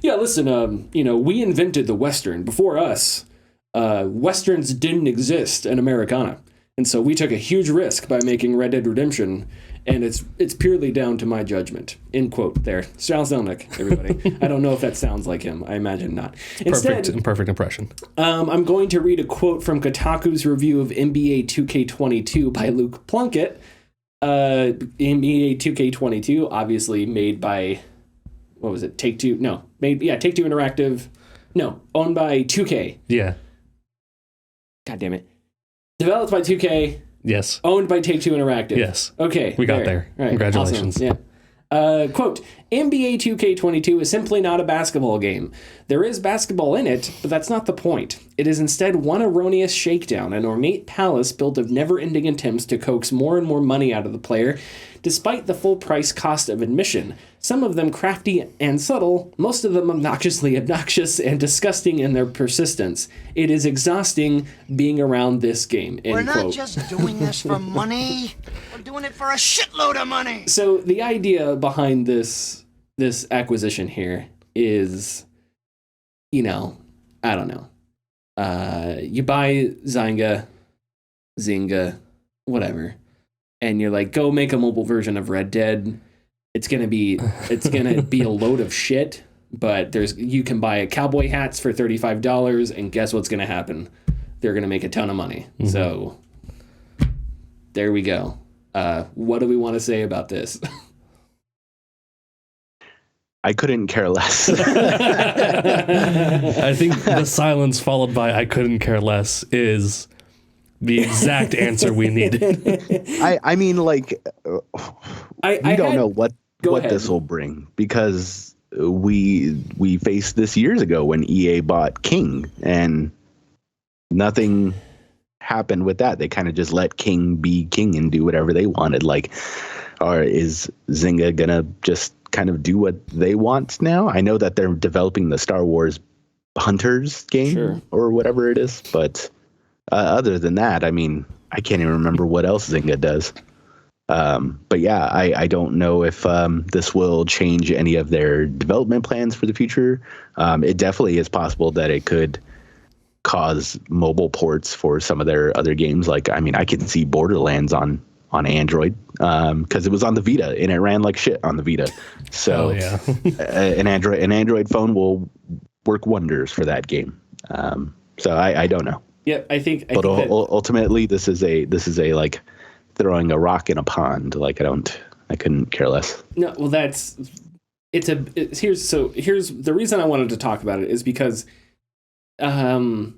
Yeah, listen, we invented the Western. Before us, Westerns didn't exist in Americana. And so we took a huge risk by making Red Dead Redemption, and it's purely down to my judgment. End quote there. Strauss Zelnick, everybody. I don't know if that sounds like him. I imagine not. Instead, perfect impression. I'm going to read a quote from Kotaku's review of NBA 2K22 by Luke Plunkett. NBA 2K22, obviously made by, what was it? Take-Two? No, Take-Two Interactive. No, owned by 2K. Yeah. God damn it. Developed by 2K. Yes. Owned by Take-Two Interactive. Yes. Okay. We got there. Right. Congratulations. Awesome. Yeah. Quote, NBA 2K22 is simply not a basketball game. There is basketball in it, but that's not the point. It is instead one erroneous shakedown, an ornate palace built of never-ending attempts to coax more and more money out of the player, despite the full price cost of admission. Some of them crafty and subtle, most of them obnoxiously obnoxious and disgusting in their persistence. It is exhausting being around this game. End We're not quote. just doing this for money. We're doing it for a shitload of money. So the idea behind this acquisition here is, I don't know. You buy Zynga, whatever, and you're like, go make a mobile version of Red Dead. It's gonna be a load of shit, but you can buy cowboy hats for $35, and guess what's gonna happen? They're gonna make a ton of money. Mm-hmm. So there we go. What do we want to say about this? I couldn't care less. I think the silence followed by I couldn't care less is the exact answer we needed. I mean, like, we don't know what this will bring, because we faced this years ago when EA bought King, and nothing happened with that. They kind of just let King be King and do whatever they wanted. Like, or is Zynga gonna just kind of do what they want now? I know that they're developing the Star Wars Hunters game or whatever it is, but other than that, I mean, I can't even remember what else Zynga does. But yeah, I don't know if this will change any of their development plans for the future. It definitely is possible that it could cause mobile ports for some of their other games. Like, I mean, I can see Borderlands on Android because it was on the Vita and it ran like shit on the Vita. So an Android phone will work wonders for that game. So I don't know. Yeah, I think ultimately this is a like throwing a rock in a pond. Like I couldn't care less. No, well, here's the reason I wanted to talk about it is because, right.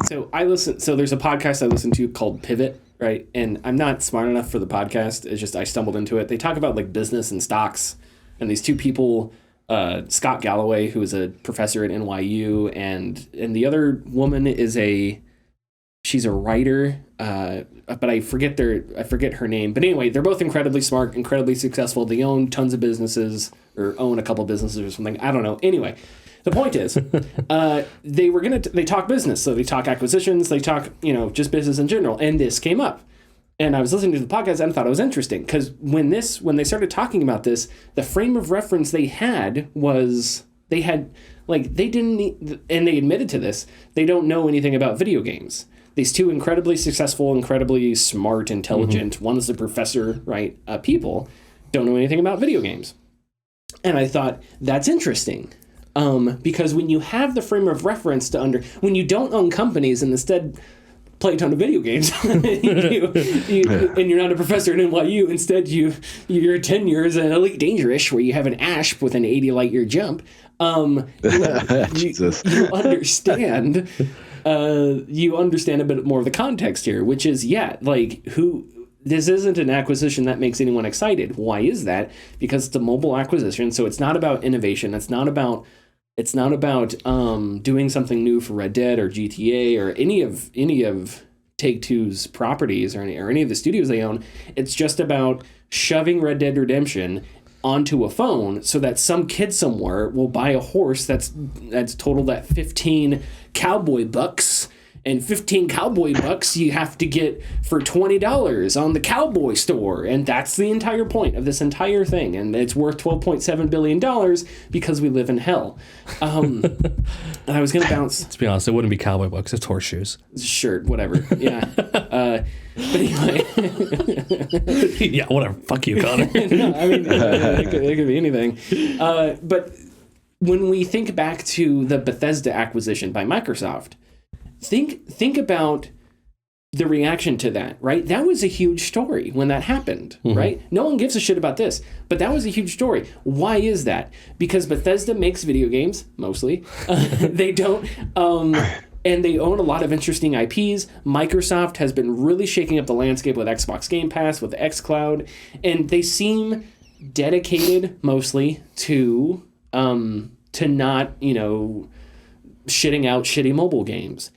So there's a podcast I listen to called Pivot, right? And I'm not smart enough for the podcast. It's just I stumbled into it. They talk about like business and stocks, and these two people, Scott Galloway, who is a professor at NYU, and the other woman she's a writer, but I forget her name. But anyway, they're both incredibly smart, incredibly successful. They own tons of businesses, or own a couple businesses or something. I don't know. Anyway, the point is, they talk business. So they talk acquisitions, they talk, just business in general. And this came up. And I was listening to the podcast and I thought it was interesting because when they started talking about this, the frame of reference they had was they didn't, and they admitted to this, they don't know anything about video games. These two incredibly successful, incredibly smart, intelligent, one is the professor, right? People don't know anything about video games. And I thought that's interesting. Because when you have the frame of reference when you don't own companies and instead play a ton of video games, and you're not a professor at NYU, instead you're tenure as an Elite Dangerous where you have an ASP with an 80 light year jump, you understand. You understand a bit more of the context here, which is, this isn't an acquisition that makes anyone excited. Why is that? Because it's a mobile acquisition, so it's not about innovation. It's not about doing something new for Red Dead or GTA or any of Take-Two's properties or any of the studios they own. It's just about shoving Red Dead Redemption onto a phone so that some kid somewhere will buy a horse that's totaled at 15 cowboy bucks, and 15 cowboy bucks you have to get for $20 on the cowboy store, and that's the entire point of this entire thing, and it's worth $12.7 billion because we live in hell. And I was gonna bounce. Let's be honest, it wouldn't be cowboy bucks, it's horseshoes. Sure, whatever. Yeah. But anyway. Yeah, whatever. Fuck you, Connor. No, I mean, it could be anything. But when we think back to the Bethesda acquisition by Microsoft, think about the reaction to that, right? That was a huge story when that happened, right? No one gives a shit about this, but that was a huge story. Why is that? Because Bethesda makes video games, mostly. They don't, and they own a lot of interesting IPs. Microsoft has been really shaking up the landscape with Xbox Game Pass, with xCloud, and they seem dedicated mostly to not, shitting out shitty mobile games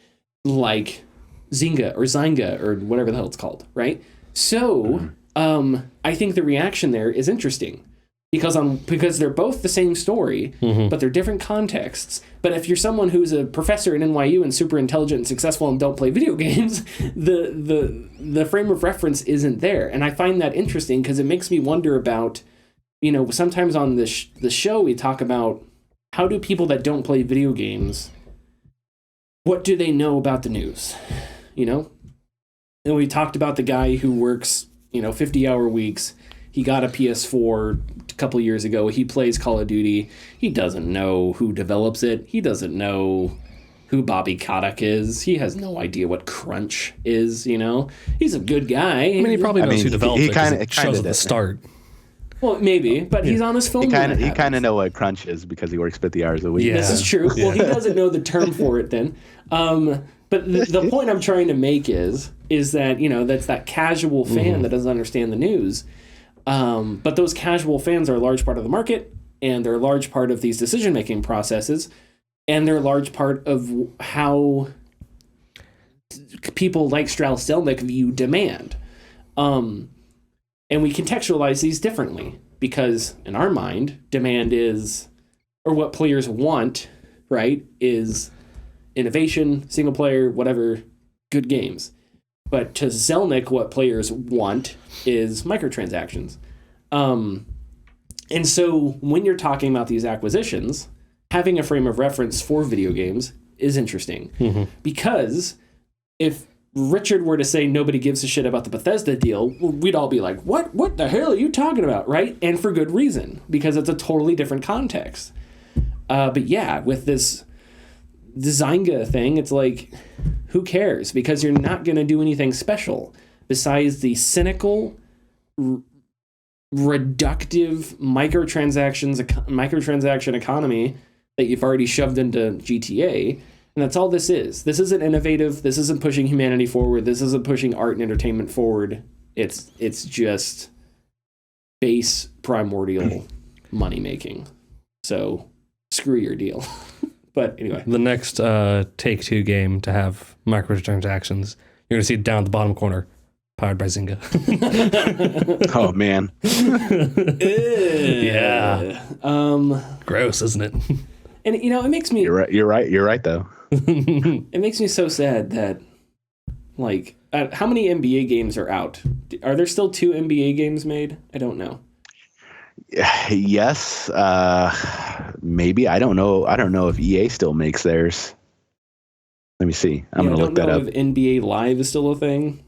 like Zynga or whatever the hell it's called, right? So I think the reaction there is interesting because they're both the same story, but they're different contexts. But if you're someone who's a professor at NYU and super intelligent and successful and don't play video games, the frame of reference isn't there. And I find that interesting because it makes me wonder about, sometimes on the show we talk about how do people that don't play video games, what do they know about the news? And we talked about the guy who works, 50-hour weeks. He got a PS4 a couple years ago. He plays Call of Duty. He doesn't know who develops it. He doesn't know who Bobby Kotick is. He has no idea what crunch is, He's a good guy. I mean, he probably knows who developed it 'cause it shows at the start. Well, maybe, but he's on his phone. He kind of know what crunch is because he works 50 hours a week. Yeah. This is true. Well, he doesn't know the term for it then. But the point I'm trying to make is that, that's that casual fan that doesn't understand the news. But those casual fans are a large part of the market, and they're a large part of these decision-making processes, and they're a large part of how people like Strauss Zelnick view demand. And we contextualize these differently because in our mind, demand is, or what players want, right, is innovation, single player, whatever, good games. But to Zelnick, what players want is microtransactions. And so when you're talking about these acquisitions, having a frame of reference for video games is interesting because if Richard were to say nobody gives a shit about the Bethesda deal, we'd all be like, what the hell are you talking about, right? And for good reason, because it's a totally different context. But yeah, with this Zynga thing, it's like, who cares? Because you're not going to do anything special besides the cynical, reductive microtransaction economy that you've already shoved into GTA. And that's all this is. This isn't innovative. This isn't pushing humanity forward. This isn't pushing art and entertainment forward. It's just base primordial money making. So screw your deal. But anyway. The next Take-Two game to have microtransactions, you're going to see down at the bottom corner, powered by Zynga. Oh, man. Yeah. Gross, isn't it? And, it makes me... You're right, though. It makes me so sad that, like, how many NBA games are out? Are there still 2 NBA games made? I don't know. Yes, maybe. I don't know. I don't know if EA still makes theirs. Let me see. I'm going to look that up. I don't know if NBA Live is still a thing.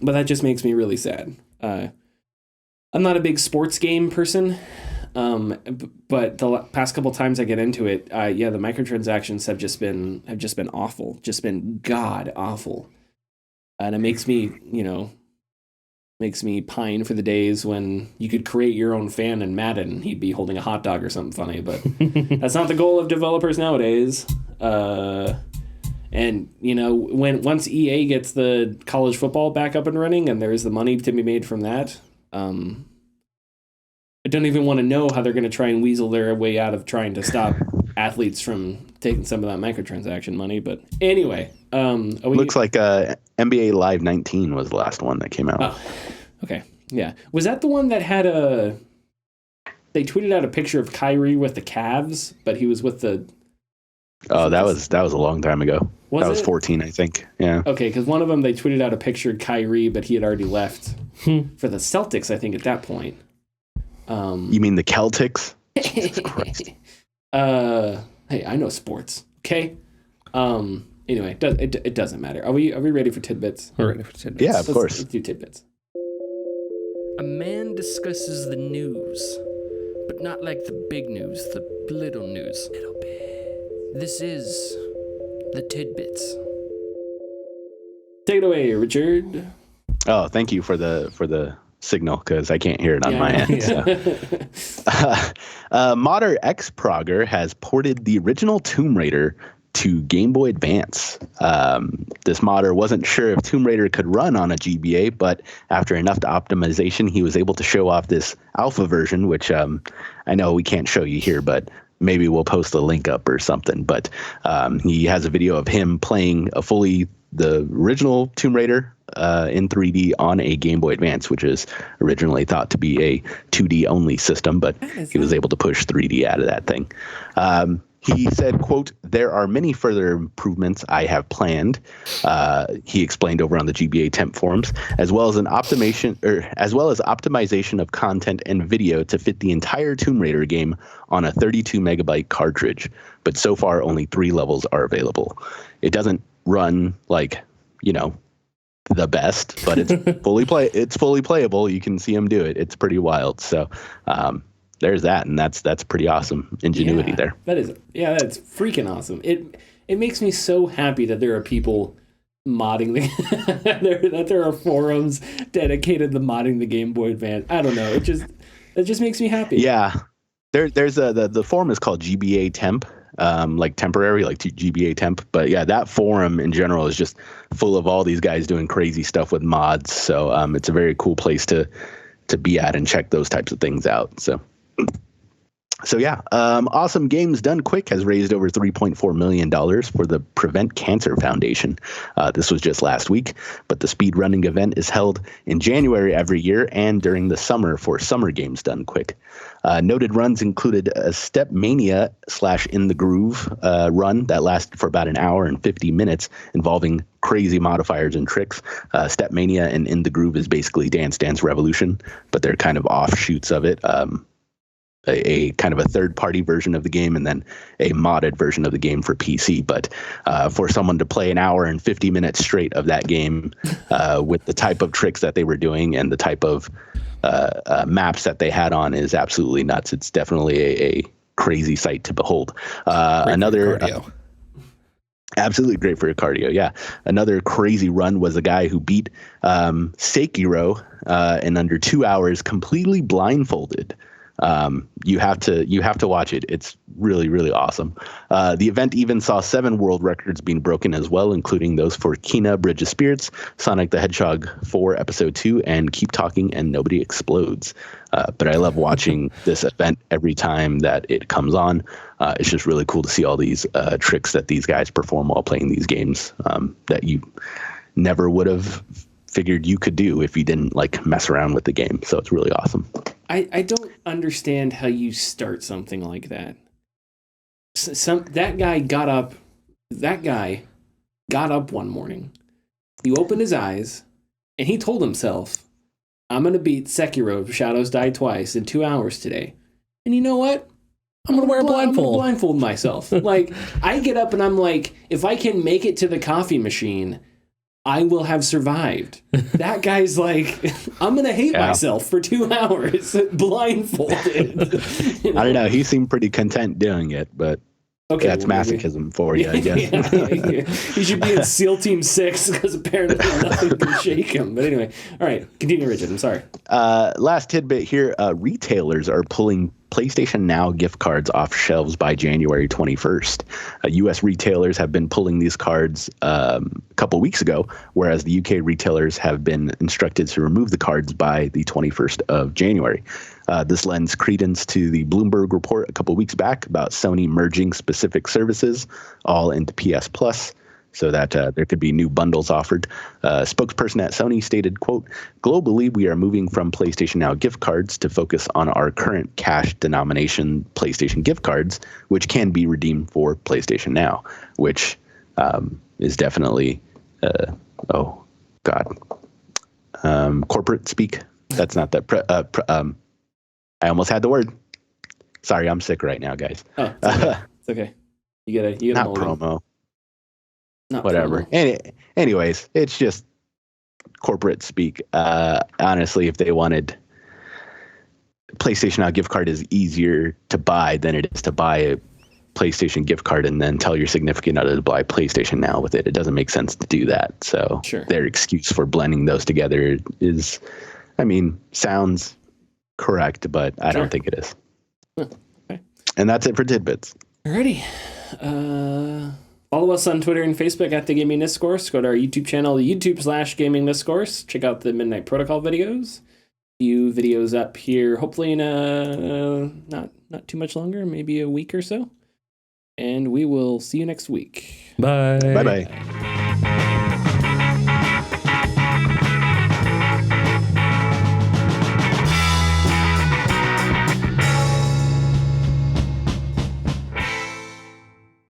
But that just makes me really sad. I'm not a big sports game person. But the past couple times I get into it, the microtransactions have just been awful, just been god awful, and it makes me pine for the days when you could create your own fan in Madden and he'd be holding a hot dog or something funny, but that's not the goal of developers nowadays. And once EA gets the college football back up and running and there's the money to be made from that, I don't even want to know how they're going to try and weasel their way out of trying to stop athletes from taking some of that microtransaction money. But anyway, looks like NBA Live 19 was the last one that came out. Oh, okay. Yeah. Was that the one that had they tweeted out a picture of Kyrie with the Cavs, but he was with the... Oh, that was a long time ago. That was it? 14, I think. Yeah. Okay, because one of them, they tweeted out a picture of Kyrie, but he had already left for the Celtics, I think, at that point. You mean the Celtics? Jesus Christ. Hey, I know sports. Okay. Anyway, it doesn't matter. Are we ready for tidbits? We're ready for tidbits. Yeah, of course. Let's do tidbits. A man discusses the news, but not like the big news, the little news. Little bit. This is the tidbits. Take it away, Richard. Oh, thank you for the signal, because I can't hear it on my end. So. Modder X Progger has ported the original Tomb Raider to Game Boy Advance. This modder wasn't sure if Tomb Raider could run on a GBA, but after enough optimization, he was able to show off this alpha version, which I know we can't show you here, but maybe we'll post a link up or something. But he has a video of him playing the original Tomb Raider in 3D on a Game Boy Advance, which is originally thought to be a 2D only system, but he was able to push 3D out of that thing. He said, quote, "There are many further improvements I have planned," he explained over on the GBA temp forums, as well as optimization of content and video to fit the entire Tomb Raider game on a 32 megabyte cartridge. But so far, only 3 levels are available. It doesn't run like, the best, but it's fully playable. You can see him do it. It's pretty wild. So, there's that, and that's pretty awesome ingenuity there. That's freaking awesome. It makes me so happy that there are people modding that there are forums dedicated to modding the Game Boy Advance. I don't know. It just makes me happy. Yeah. There's the forum is called GBA Temp, like temporary, like GBA Temp. But yeah, that forum in general is just full of all these guys doing crazy stuff with mods. So it's a very cool place to be at and check those types of things out. So yeah, Awesome Games Done Quick has raised over $3.4 million for the Prevent Cancer Foundation. This was just last week, but the speedrunning event is held in January every year and during the summer for Summer Games Done Quick. Noted runs included a Step Mania / In the Groove run that lasted for about an hour and 50 minutes, involving crazy modifiers and tricks. Step Mania and In the Groove is basically Dance Dance Revolution, but they're kind of offshoots of it. A kind of a third-party version of the game, and then a modded version of the game for PC. But for someone to play an hour and 50 minutes straight of that game with the type of tricks that they were doing and the type of maps that they had on is absolutely nuts. It's definitely a crazy sight to behold. Absolutely great for your cardio, yeah. Another crazy run was a guy who beat Sekiro in under 2 hours, completely blindfolded. You have to watch it. It's really, really awesome. The event even saw 7 world records being broken as well, including those for Kena Bridge of Spirits, Sonic the Hedgehog 4 Episode 2, and Keep Talking and Nobody Explodes. But I love watching this event every time that it comes on. It's just really cool to see all these tricks that these guys perform while playing these games that you never would have figured you could do if you didn't mess around with the game. So it's really awesome. I don't understand how you start something like that. That guy got up one morning. He opened his eyes and he told himself, "I'm going to beat Sekiro Shadows Die Twice in 2 hours today." And you know what? I'm going to wear a blindfold. I'm gonna blindfold myself. I get up and I'm like, if I can make it to the coffee machine, I will have survived. That guy's like, I'm going to hate myself for 2 hours blindfolded. I don't know. He seemed pretty content doing it, but that's masochism for you, I guess. He should be in SEAL Team 6 because apparently nothing can shake him. But anyway, all right. Continue, Richard. I'm sorry. Last tidbit here. Retailers are pulling PlayStation Now gift cards off shelves by January 21st. U.S. retailers have been pulling these cards a couple weeks ago, whereas the UK retailers have been instructed to remove the cards by the 21st of January. This lends credence to the Bloomberg report a couple weeks back about Sony merging specific services all into PS Plus, so that there could be new bundles offered. Spokesperson at Sony stated, quote, "Globally, we are moving from PlayStation Now gift cards to focus on our current cash denomination PlayStation gift cards, which can be redeemed for PlayStation Now," which is definitely, corporate speak. That's not that. I almost had the word. Sorry, I'm sick right now, guys. Oh, it's okay. It's okay. You gotta not promo. Not whatever. Anyways, it's just corporate speak. Honestly, if they wanted, PlayStation Now gift card is easier to buy than it is to buy PlayStation gift card and then tell your significant other to buy PlayStation Now with it. It doesn't make sense to do that. So their excuse for blending those together is, sounds correct, but I don't think it is. Okay. And that's it for Tidbits. Alrighty. Follow us on Twitter and Facebook at The Gaming Discourse. Go to our YouTube channel, YouTube/Gaming Discourse. Check out the Midnight Protocol videos. Few videos up here, hopefully in not too much longer, maybe a week or so. And we will see you next week. Bye. Bye-bye.